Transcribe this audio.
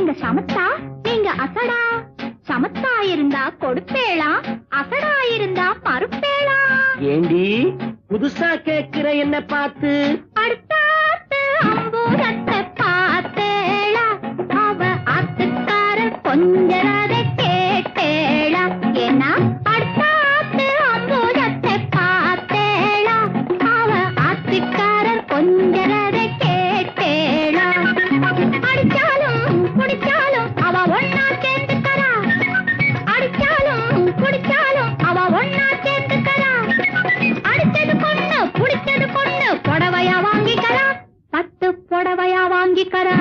எங்க சமத்தா நீங்க அசடா. சமத்தா இருந்தா கொடுப்பேளா, அசடா இருந்தா மறுப்பேளா. ஏண்டி புதுசா கேக்குற என்ன பார்த்து? அடுத்தாத்து அம்பூரத்தை பார்த்தேளா, அவ ஆத்துக்கார கொஞ்சரதை கேட்டேளா. ஏன்னா அடுத்தாத்து அம்பூரத்தை பார்த்தேளா, அவ ஆத்துக்காரர் கொஞ்சரதை கேட்டேளா. அடிச்சாலும் குடிச்சாலும் அவ ஒன்னா சேர்ந்துக்கறா. அடிச்சாலும் குடிச்சாலும் அவ ஒன்னா சேர்ந்துக்கறா. அடிச்சது பொண்ணு புடிச்சது பொண்ணு புடவையா வாங்கிக்கறா. 10 புடவையா வாங்கிக்கறா.